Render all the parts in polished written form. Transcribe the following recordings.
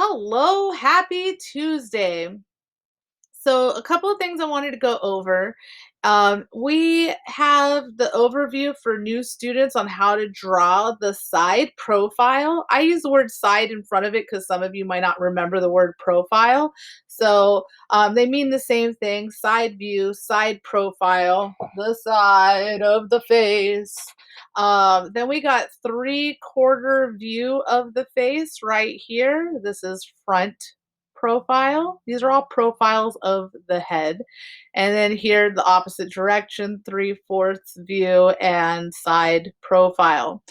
Hello, happy Tuesday. So, a couple of things I wanted to go over. We have the overview for new students on how to draw the side profile. I use the word side in front of it because some of you might not remember the word profile. So, they mean the same thing: side view, side profile, the side of the face. Then we got three-quarter view of the face right here. This is front profile. These are all profiles of the head. And then here, the opposite direction, three-fourths view and side profile.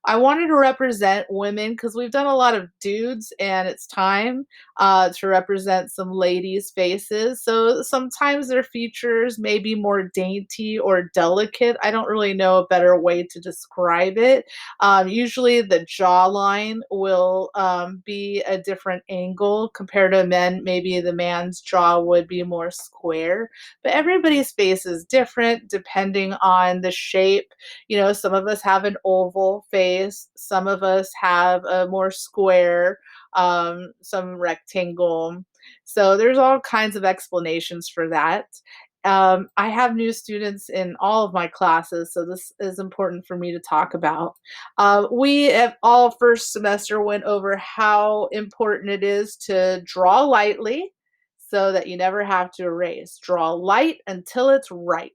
I wanted to represent women because we've done a lot of dudes, and it's time to represent some ladies' faces. So sometimes their features may be more dainty or delicate. I don't really know a better way to describe it. Usually, the jawline will be a different angle compared to men. Maybe the man's jaw would be more square, but everybody's face is different depending on the shape. Some of us have an oval face, some of us have a more square, some rectangle. So there's all kinds of explanations for that. I have new students in all of my classes, so this is important for me to talk about. We have all first semester went over how important it is to draw lightly so that you never have to erase. Draw light until it's right.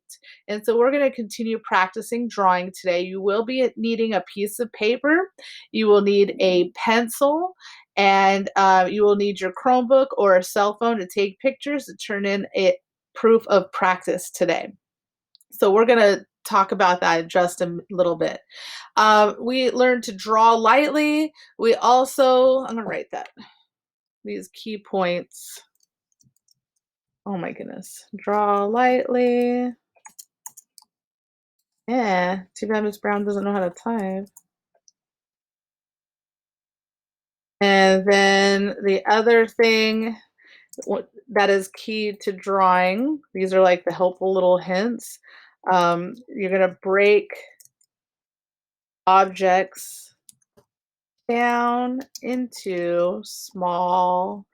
And so we're going to continue practicing drawing today. You will be needing a piece of paper, you will need a pencil, and you will need your Chromebook or a cell phone to take pictures to turn in a proof of practice today. So we're going to talk about that in just a little bit. We learned to draw lightly. We also, I'm going to write that, these key points. Oh my goodness. Draw lightly. Yeah, too bad Miss Brown doesn't know how to type. And then the other thing that is key to drawing, these are like the helpful little hints. You're going to break objects down into small,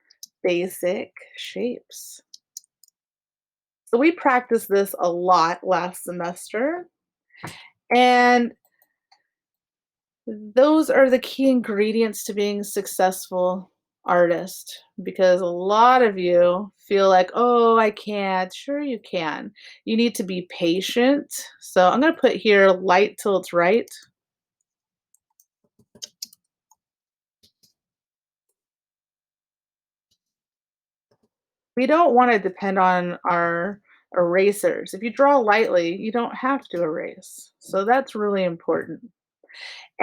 basic shapes. So we practiced this a lot last semester, and those are the key ingredients to being a successful artist, because a lot of you feel like, oh, I can't. Sure, you can. You need to be patient. So I'm going to put here light till it's right. We don't want to depend on our erasers. If you draw lightly, you don't have to erase. So that's really important.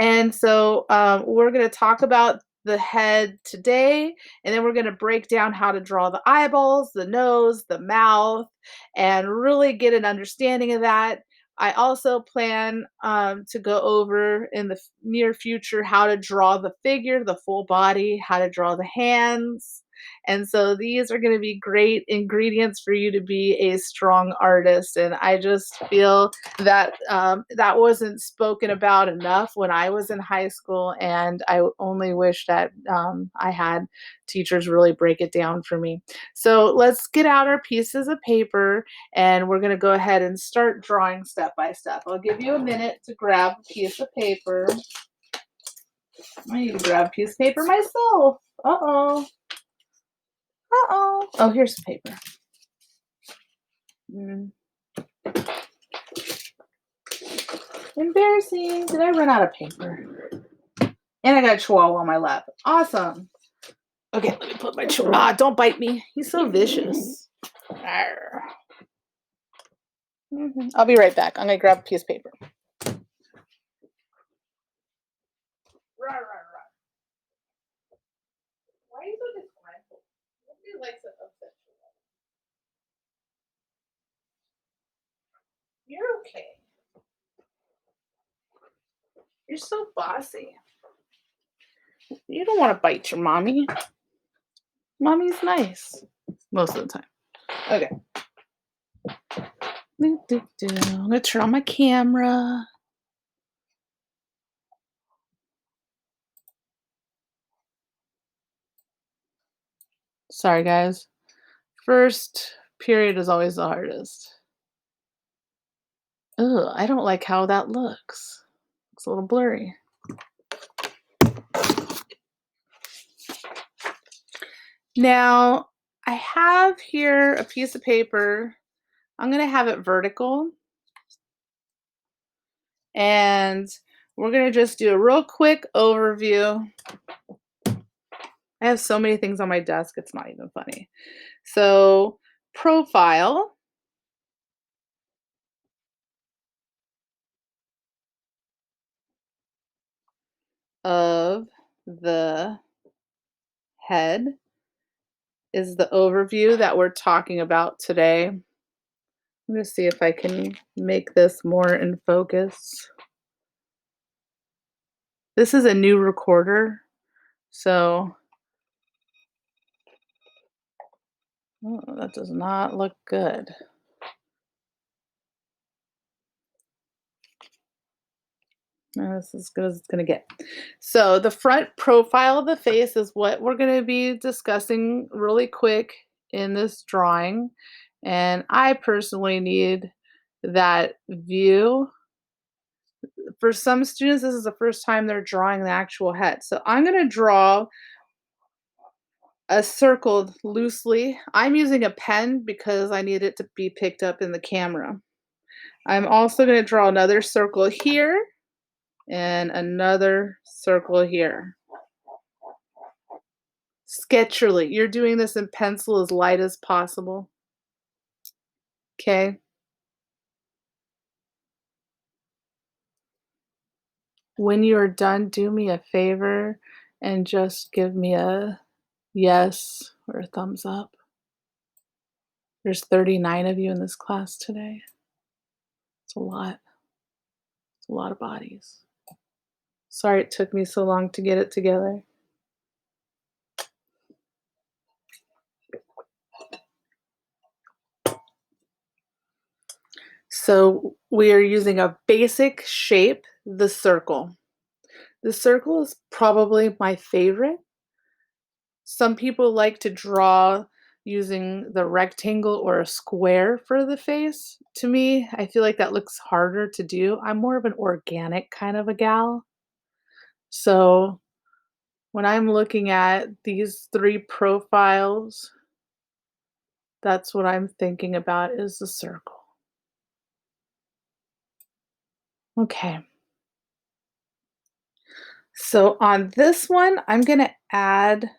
And so we're going to talk about the head today, and then we're going to break down how to draw the eyeballs, the nose, the mouth, and really get an understanding of that. I also plan to go over in the near future how to draw the figure, the full body, how to draw the hands. And so these are going to be great ingredients for you to be a strong artist. And I just feel that that wasn't spoken about enough when I was in high school, and I only wish that I had teachers really break it down for me. So let's get out our pieces of paper, and we're going to go ahead and start drawing step by step. I'll give you a minute to grab a piece of paper. I need to grab a piece of paper myself. Uh-oh. Uh-oh. Oh, here's the paper. Mm. Embarrassing. Did I run out of paper? And I got a chihuahua on my lap. Awesome. Okay, let me put my chihuahua. Don't bite me. He's so vicious. I'll be right back. I'm going to grab a piece of paper. Why are you so disgruntled? Nobody likes an upset chihuahua. You're okay. You're so bossy. You don't want to bite your mommy. Mommy's nice most of the time. Okay. I'm going to turn on my camera. Sorry, guys. First period is always the hardest. Ugh, I don't like how that looks. Looks a little blurry. Now, I have here a piece of paper. I'm going to have it vertical, and we're going to just do a real quick overview. I have so many things on my desk, it's not even funny. So, profile of the head is the overview that we're talking about today. I'm going to see if I can make this more in focus. This is a new recorder, so oh, that does not look good. This is as good as it's going to get. So the front profile of the face is what we're going to be discussing really quick in this drawing. And I personally need that view. For some students, this is the first time they're drawing the actual head. So I'm going to draw a circle loosely. I'm using a pen because I need it to be picked up in the camera. I'm also going to draw another circle here and another circle here. Sketchily, you're doing this in pencil as light as possible. Okay. When you are done, do me a favor and just give me a yes or a thumbs up. There's 39 of you in this class today. It's a lot. It's a lot of bodies. Sorry it took me so long to get it together. So we are using a basic shape, the circle. The circle is probably my favorite. Some people like to draw using the rectangle or a square for the face. To me, I feel like that looks harder to do. I'm more of an organic kind of a gal. So when I'm looking at these three profiles, that's what I'm thinking about is the circle. Okay. So on this one, I'm going to add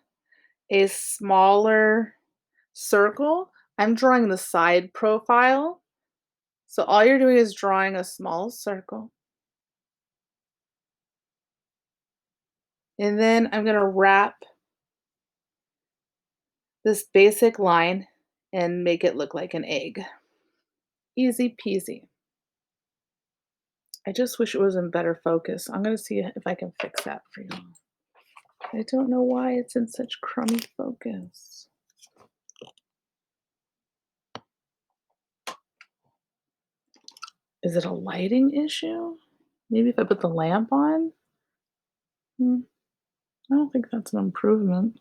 a smaller circle. I'm drawing the side profile. So all you're doing is drawing a small circle. And then I'm going to wrap this basic line and make it look like an egg. Easy peasy. I just wish it was in better focus. I'm going to see if I can fix that for you. I don't know why it's in such crummy focus. Is it a lighting issue? Maybe if I put the lamp on? I don't think that's an improvement.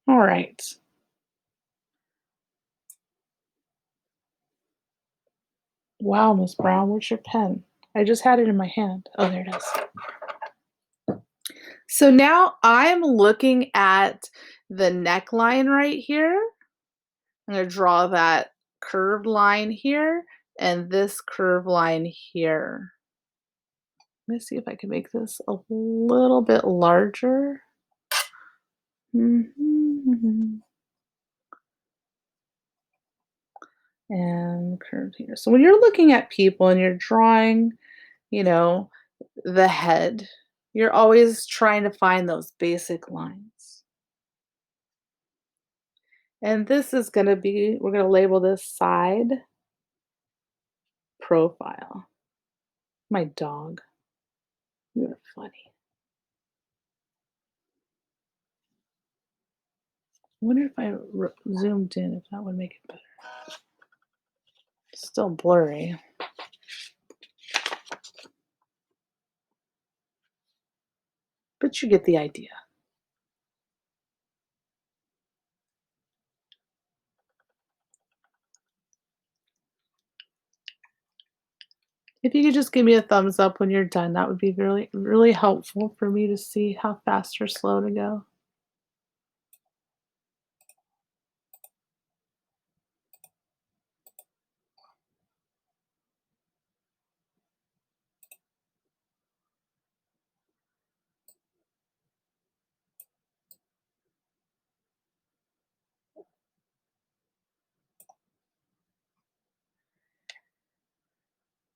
All right. Wow, Miss Brown, where's your pen? I just had it in my hand. Oh, there it is. So now I'm looking at the neckline right here. I'm going to draw that curved line here and this curved line here. Let me see if I can make this a little bit larger. And curved here. So when you're looking at people and you're drawing, you know, the head, you're always trying to find those basic lines. And this is going to be, we're going to label this side profile. My dog. You're funny. I wonder if I zoomed in, if that would make it better. Still blurry. but you get the idea. If you could just give me a thumbs up when you're done, that would be really, really helpful for me to see how fast or slow to go.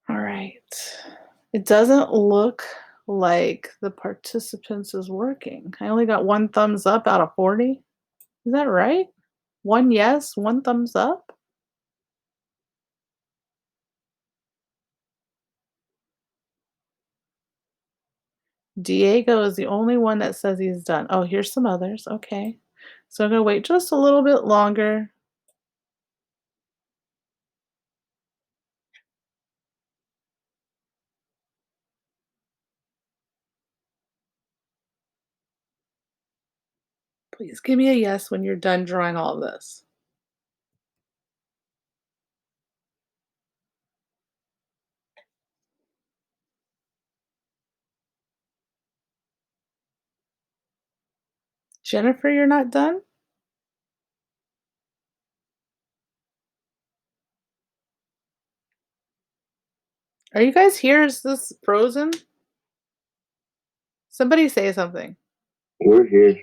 All right. It doesn't look like the participants is working. I only got one thumbs up out of 40. Is that right? One yes, one thumbs up? Diego is the only one that says he's done. Oh, here's some others. Okay. So I'm gonna wait just a little bit longer. Please give me a yes when you're done drawing all of this. Jennifer, you're not done? Are you guys here? Is this frozen? Somebody say something. We're here.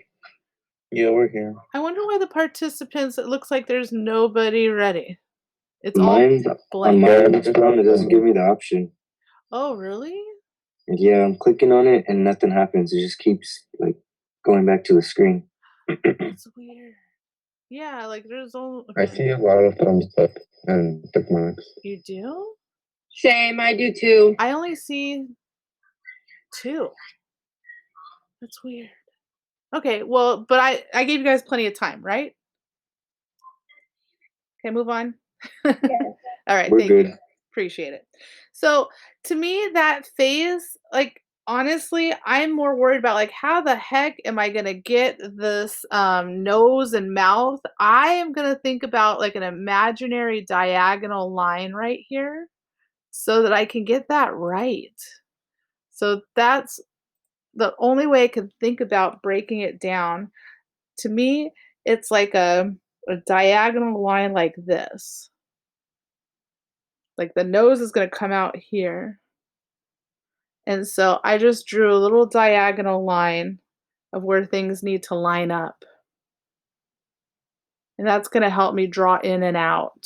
Yeah, we're here. I wonder why the participants, it looks like there's nobody ready. It's all Mine's on blank. my phone. It doesn't give me the option. Oh, really? Yeah, I'm clicking on it and nothing happens. It just keeps like going back to the screen. That's weird. Yeah, like there's all I okay. see a lot of thumbs up and tick marks. You do? Same, I do too. I only see 2. That's weird. Okay, well, but I gave you guys plenty of time, right? Okay, move on. Yes. All right, We're thank good. you. Appreciate it. So, to me, that phase, like, honestly, I'm more worried about, like, how the heck am I gonna get this, nose and mouth? I am gonna think about, like, an imaginary diagonal line right here so that I can get that right. So, that's the only way I could think about breaking it down. To me, it's like a diagonal line like this. Like the nose is gonna come out here. And so I just drew a little diagonal line of where things need to line up. And that's gonna help me draw in and out.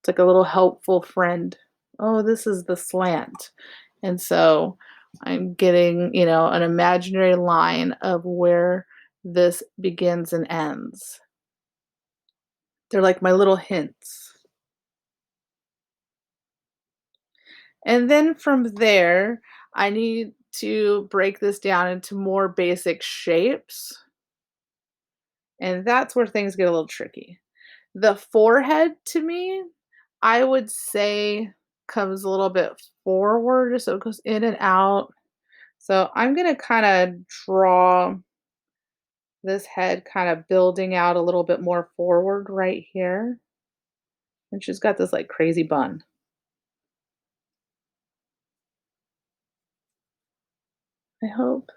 It's like a little helpful friend. Oh, this is the slant. And so I'm getting, an imaginary line of where this begins and ends. They're like my little hints. And then from there, I need to break this down into more basic shapes. And that's where things get a little tricky. The forehead to me, I would say comes a little bit forward, so it goes in and out. So I'm going to kind of draw this head kind of building out a little bit more forward right here. And she's got this like crazy bun. I hope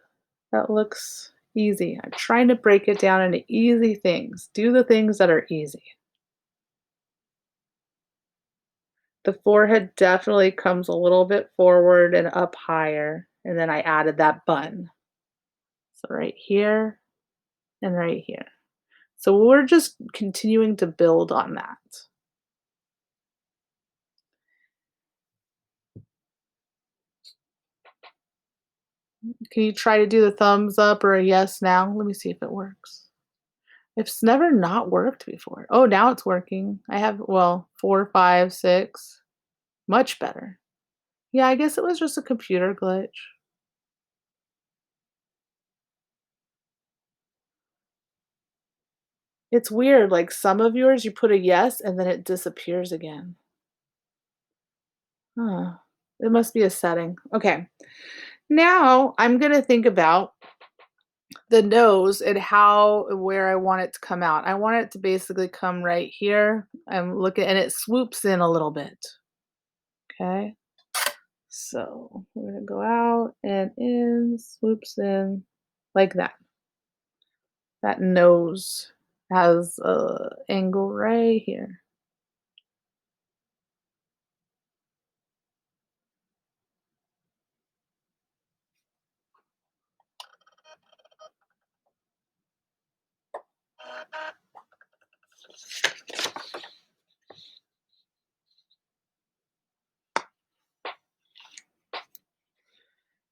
that looks easy. I'm trying to break it down into easy things. Do the things that are easy. The forehead definitely comes a little bit forward and up higher, and then I added that bun. So right here and right here. So we're just continuing to build on that. Can you try to do the thumbs up or a yes now? Let me see if it works. It's never not worked before. Oh, now it's working. I have, well, 4, 5, 6. Much better. Yeah, I guess it was just a computer glitch. It's weird, like some of yours you put a yes and then it disappears again. Huh. It must be a setting. Okay. Now I'm gonna think about the nose and where I want it to come out. I want it to basically come right here. I'm looking and it swoops in a little bit. Okay. So we're gonna go out and in, swoops in like that. That nose has a angle right here.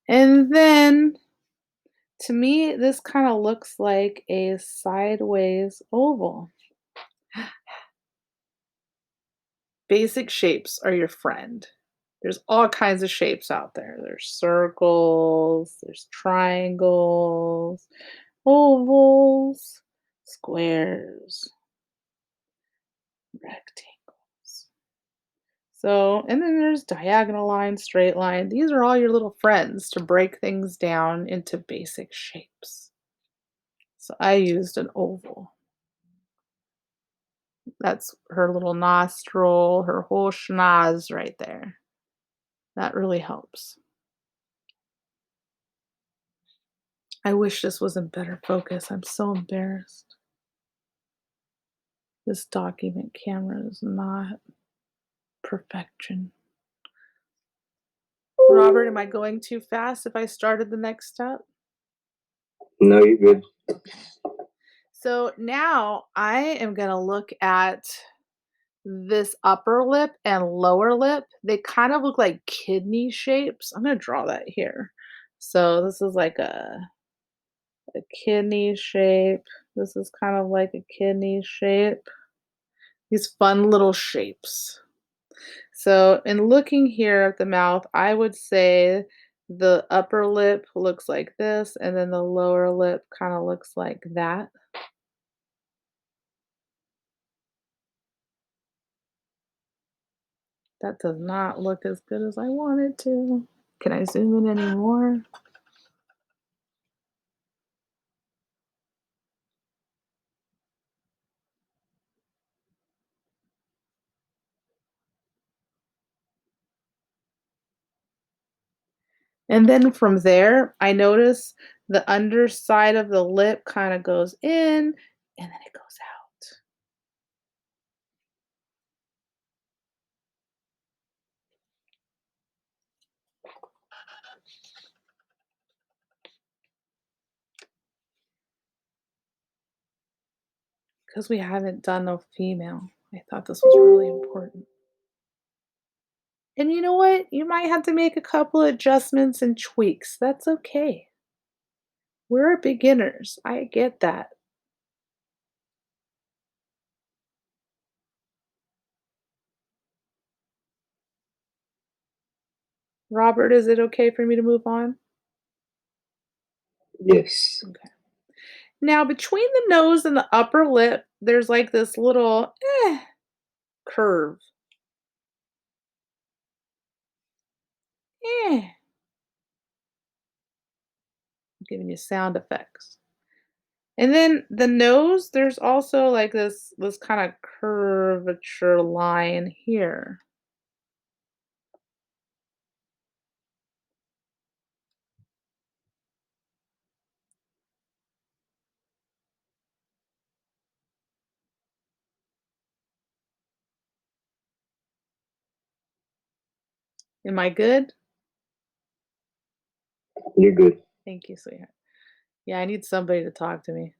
And then to me, this kind of looks like a sideways oval. Basic shapes are your friend. There's all kinds of shapes out there. There's circles, there's triangles, ovals, squares, rectangles. So, and then there's diagonal line, straight line. These are all your little friends to break things down into basic shapes. So I used an oval. That's her little nostril, her whole schnoz right there. That really helps. I wish this was in better focus. I'm so embarrassed. This document camera is not perfection. Robert, am I going too fast if I started the next step? No, you're good. So now I am going to look at this upper lip and lower lip. They kind of look like kidney shapes. I'm going to draw that here. So this is like a kidney shape. This is kind of like a kidney shape. These fun little shapes. So, in looking here at the mouth, I would say the upper lip looks like this, and then the lower lip kind of looks like that. That does not look as good as I want it to. Can I zoom in any more? And then from there, I notice the underside of the lip kind of goes in and then it goes out. Because we haven't done no female. I thought this was really important. And you know what? You might have to make a couple adjustments and tweaks. That's okay. We're beginners. I get that. Robert, is it okay for me to move on? Yes. Okay. Now, between the nose and the upper lip, there's like this little curve. I'm giving you sound effects. And then the nose, there's also like this kind of curvature line here. Am I good? You're good. Thank you, sweetheart. Yeah, I need somebody to talk to me.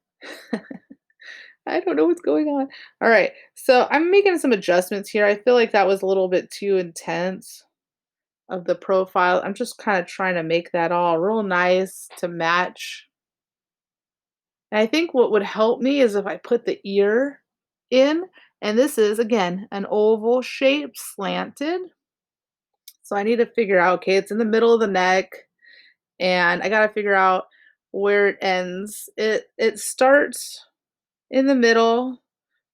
I don't know what's going on. All right. So I'm making some adjustments here. I feel like that was a little bit too intense of the profile. I'm just kind of trying to make that all real nice to match. And I think what would help me is if I put the ear in, and this is again an oval shape slanted. So I need to figure out, okay, it's in the middle of the neck, and I got to figure out where it ends. It starts in the middle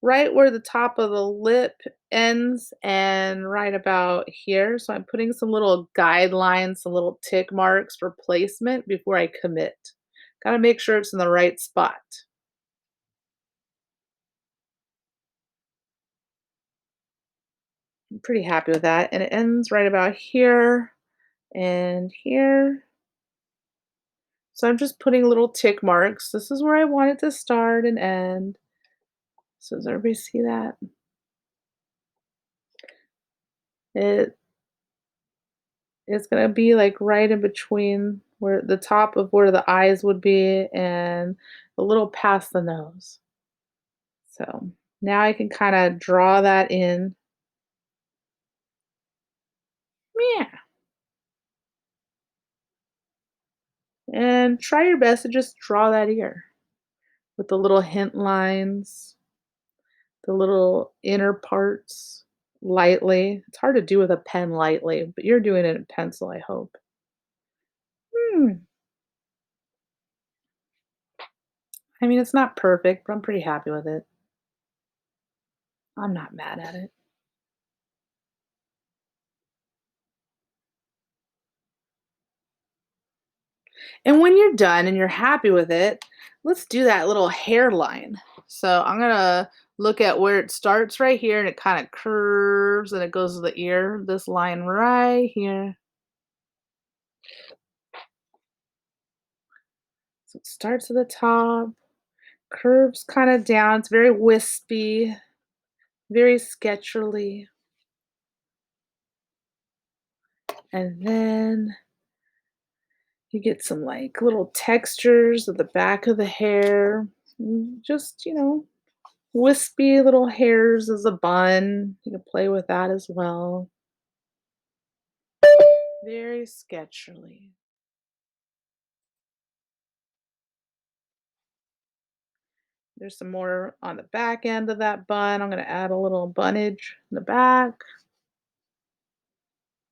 right where the top of the lip ends and right about here. So I'm putting some little guidelines, some little tick marks for placement before I commit. Gotta make sure it's in the right spot. I'm pretty happy with that. And it ends right about here and here. So I'm just putting little tick marks. This is where I want it to start and end. So does everybody see that? It is gonna be like right in between where the top of where the eyes would be and a little past the nose. So now I can kind of draw that in. Yeah. And try your best to just draw that ear with the little hint lines, the little inner parts lightly. It's hard to do with a pen lightly, but you're doing it in pencil, I hope. Hmm. I mean, it's not perfect, but I'm pretty happy with it. I'm not mad at it. And when you're done and you're happy with it, let's do that little hairline. So I'm gonna look at where it starts right here and it kind of curves and it goes to the ear. This line right here. So it starts at the top, curves kind of down. It's very wispy, very sketchily. And then you get some like little textures at the back of the hair. Just, wispy little hairs as a bun. You can play with that as well. Very sketchily. There's some more on the back end of that bun. I'm going to add a little bunnage in the back.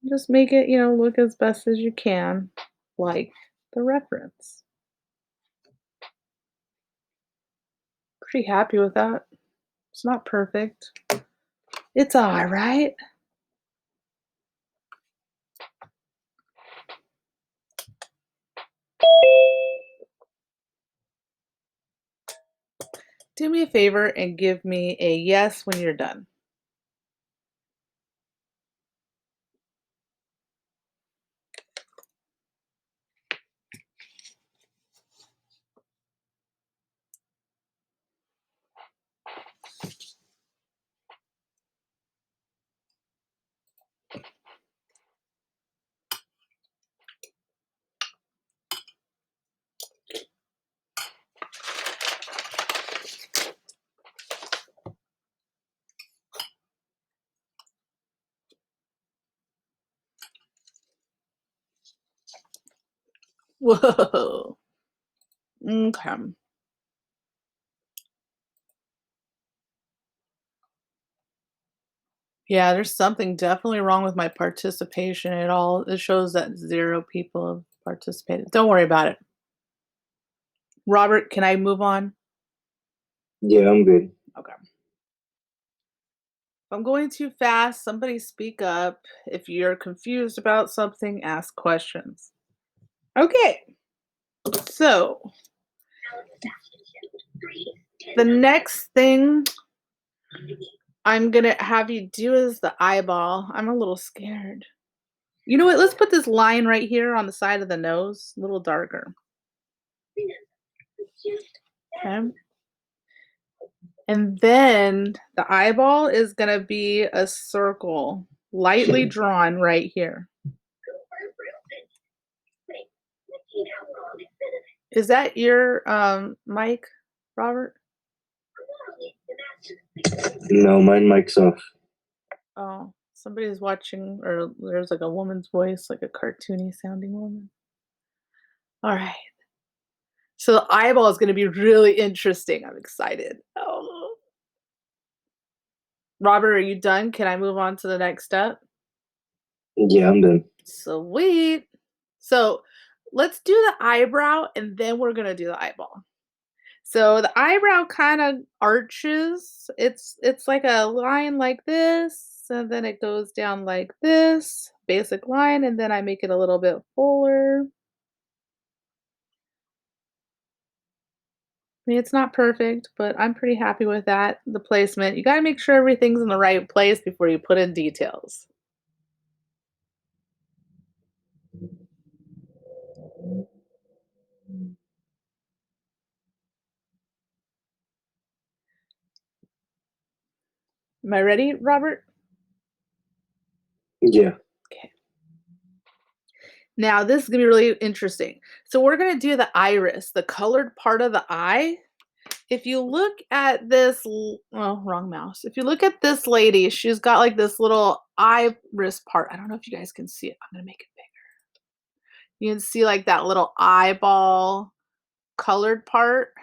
Just make it, look as best as you can, like the reference. Pretty happy with that. It's not perfect. It's all right. Do me a favor and give me a yes when you're done. Whoa. Okay. Yeah, there's something definitely wrong with my participation at all. It shows that 0 people have participated. Don't worry about it. Robert, can I move on? Yeah, I'm good. Okay. If I'm going too fast, somebody speak up. If you're confused about something, ask questions. Okay. So, the next thing I'm going to have you do is the eyeball. I'm a little scared. You know what? Let's put this line right here on the side of the nose, a little darker. Okay. And then the eyeball is going to be a circle, lightly drawn right here. Is that your mic, Robert? No, mine mic's off. Oh, somebody's watching, or there's like a woman's voice, like a cartoony sounding woman. All right. So the eyeball is going to be really interesting. I'm excited. Oh. Robert, are you done? Can I move on to the next step? Yeah, I'm done. Sweet. So let's do the eyebrow and then we're going to do the eyeball. So the eyebrow kind of arches. It's like a line like this, and then it goes down like this, basic line, and then I make it a little bit fuller. I mean, it's not perfect, but I'm pretty happy with that. The placement. You got to make sure everything's in the right place before you put in details. Am I ready, Robert? Yeah. Okay. Now, this is going to be really interesting. So, we're going to do the iris, the colored part of the eye. If you look at this, oh, wrong mouse. If you look at this lady, she's got like this little iris part. I don't know if you guys can see it. I'm going to make it bigger. You can see like that little eyeball colored part.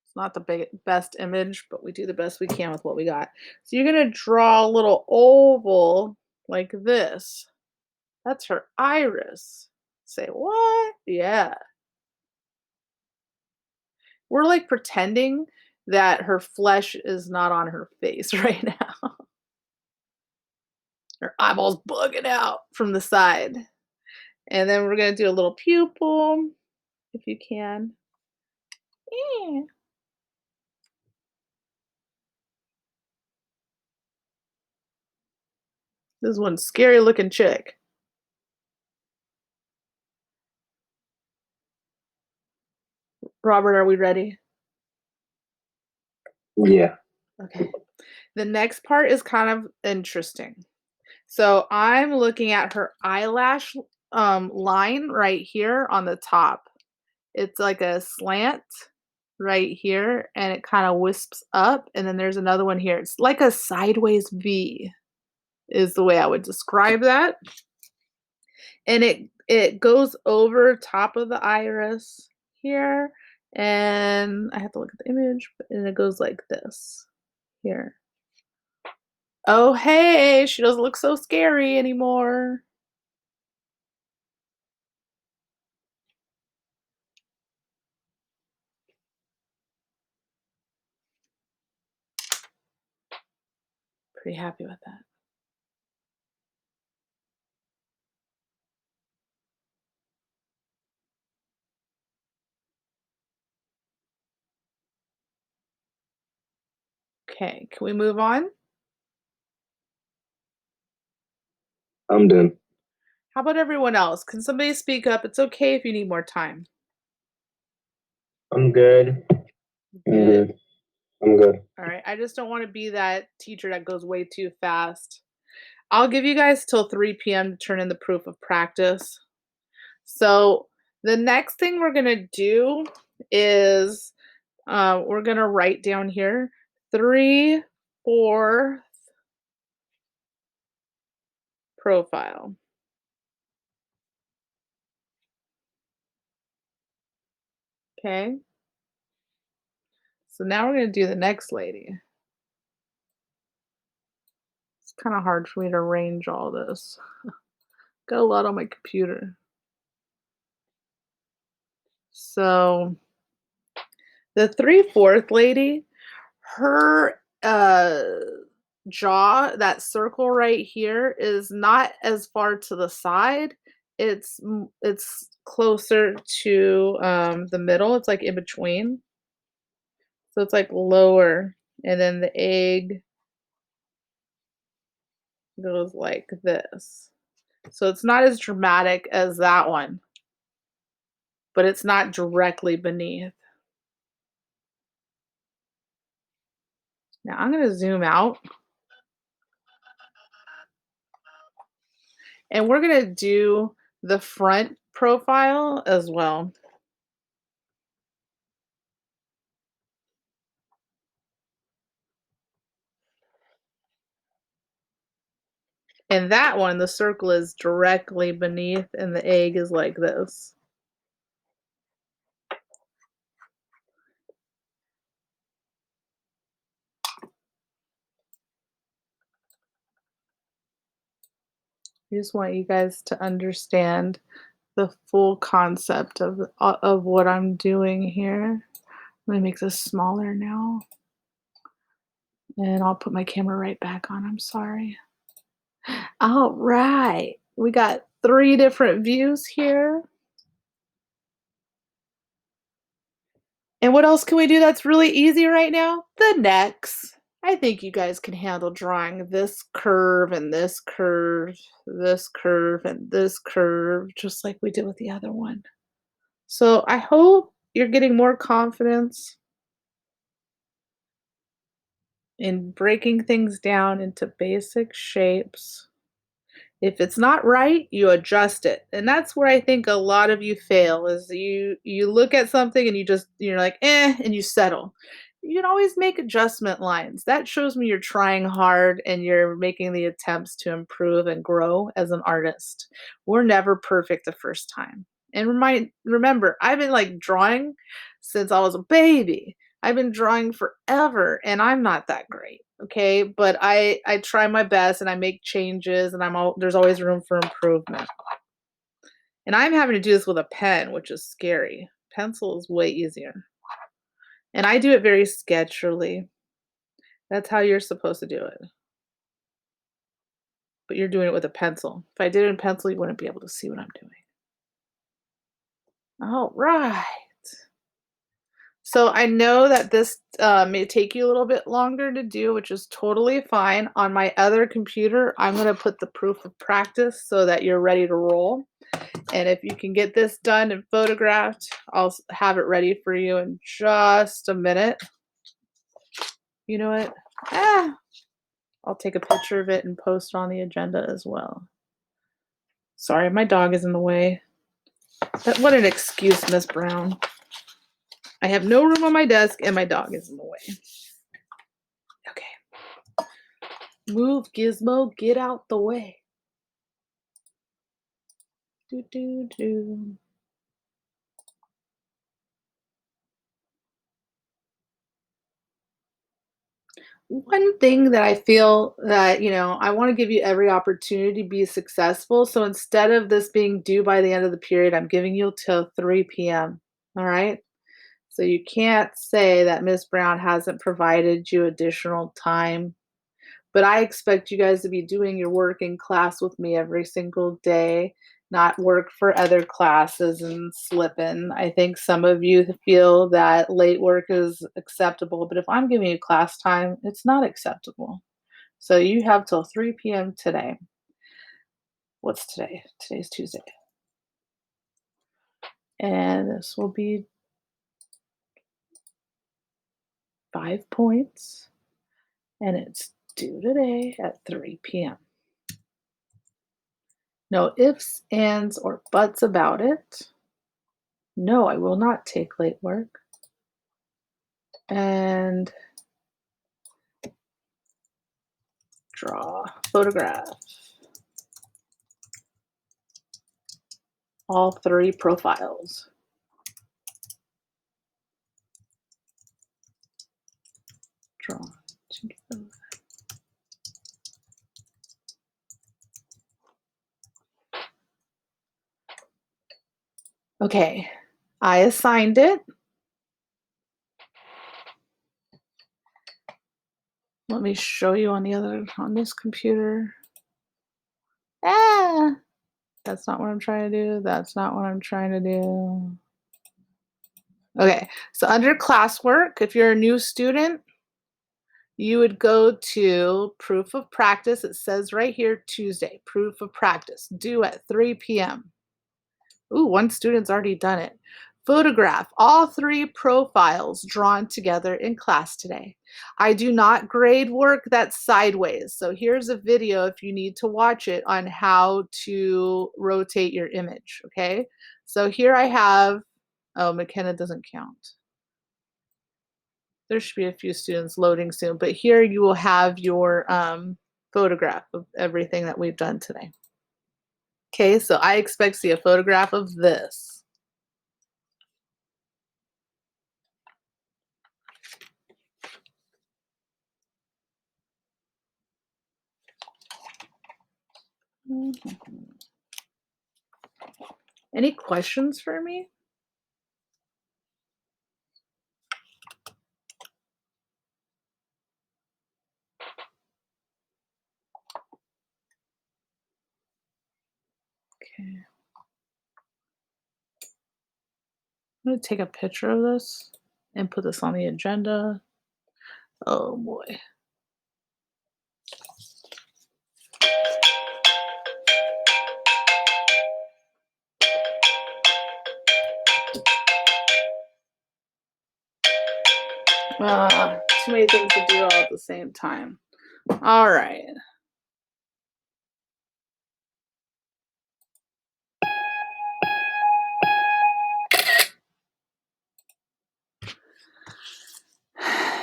It's not the best image, but we do the best we can with what we got. So you're going to draw a little oval like this. That's her iris. Say, what? Yeah. We're like pretending that her flesh is not on her face right now. Her eyeball's bugging out from the side. And then we're going to do a little pupil, if you can. Yeah. This is one scary looking chick. Robert, are we ready? Yeah. Okay. The next part is kind of interesting. So I'm looking at her eyelash line right here on the top. It's like a slant right here, and it kind of wisps up, and then there's another one here. It's like a sideways V is the way I would describe that. And it goes over top of the iris here, and I have to look at the image, and it goes like this here. Oh, hey, she doesn't look so scary anymore. Pretty happy with that. Okay, can we move on? I'm done. How about everyone else? Can somebody speak up? It's okay if you need more time. I'm good. I'm Good. good. I'm good. All right. I just don't want to be that teacher that goes way too fast. I'll give you guys till 3 p.m. to turn in the proof of practice. So the next thing we're going to do is we're going to write down here 3/4 profile. Okay. So now we're going to do the next lady. It's kind of hard for me to arrange all this. Got a lot on my computer. So the 3/4 lady, her jaw, that circle right here, is not as far to the side. It's closer to the middle. It's like in between. So it's like lower, and then the egg goes like this. So it's not as dramatic as that one, but it's not directly beneath. Now I'm going to zoom out, and we're going to do the front profile as well. And that one, the circle is directly beneath, and the egg is like this. I just want you guys to understand the full concept of what I'm doing here. Let me make this smaller now, and I'll put my camera right back on, I'm sorry. All right, we got 3 different views here. And what else can we do that's really easy right now? The necks. I think you guys can handle drawing this curve and this curve, this curve and this curve, just like we did with the other one. So I hope you're getting more confidence in breaking things down into basic shapes. If it's not right, you adjust it. And that's where I think a lot of you fail is you look at something and you're like, and you settle. You can always make adjustment lines. That shows me you're trying hard and you're making the attempts to improve and grow as an artist. We're never perfect the first time. And remember, I've been like drawing since I was a baby. I've been drawing forever and I'm not that great. Okay, but I try my best and I make changes and there's always room for improvement. And I'm having to do this with a pen, which is scary. Pencil is way easier. And I do it very sketchily. That's how you're supposed to do it. But you're doing it with a pencil. If I did it in pencil, you wouldn't be able to see what I'm doing. All right. So I know that this may take you a little bit longer to do, which is totally fine. On my other computer, I'm going to put the proof of practice so that you're ready to roll. And if you can get this done and photographed, I'll have it ready for you in just a minute. You know what? I'll take a picture of it and post on the agenda as well. Sorry, my dog is in the way. What an excuse, Miss Brown. I have no room on my desk and my dog is in the way. Okay. Move, Gizmo, get out the way. Do, do, do. One thing that I feel that, I want to give you every opportunity to be successful. So instead of this being due by the end of the period, I'm giving you till 3 p.m. All right. So you can't say that Miss Brown hasn't provided you additional time. But I expect you guys to be doing your work in class with me every single day, not work for other classes and slip in. I think some of you feel that late work is acceptable, but if I'm giving you class time, it's not acceptable. So you have till 3 p.m. today. What's today? Today's Tuesday. And this will be 5 points. And it's due today at 3 p.m. No ifs, ands, or buts about it. No, I will not take late work. And draw, photograph. All 3 profiles. Draw together. Okay, I assigned it. Let me show you on this computer. That's not what I'm trying to do. That's not what I'm trying to do. Okay, so under classwork, if you're a new student, you would go to proof of practice. It says right here, Tuesday, proof of practice, due at 3 p.m. Ooh, one student's already done it. Photograph all 3 profiles drawn together in class today. I do not grade work that's sideways. So here's a video if you need to watch it on how to rotate your image, okay? So here I have, oh, McKenna doesn't count. There should be a few students loading soon, but here you will have your photograph of everything that we've done today. Okay, so I expect to see a photograph of this. Any questions for me? Okay. I'm gonna take a picture of this and put this on the agenda. Oh boy. Too many things to do all at the same time. All right.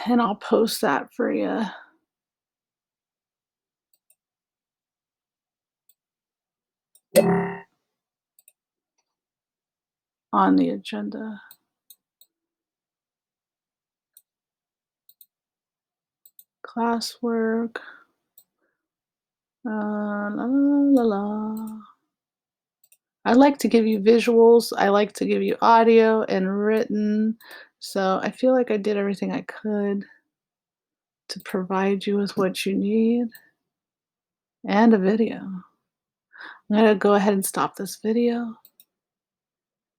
And I'll post that for you on the agenda. Classwork. La, la, la. I like to give you visuals. I like to give you audio and written. So I feel like I did everything I could to provide you with what you need and a video. I'm going to go ahead and stop this video.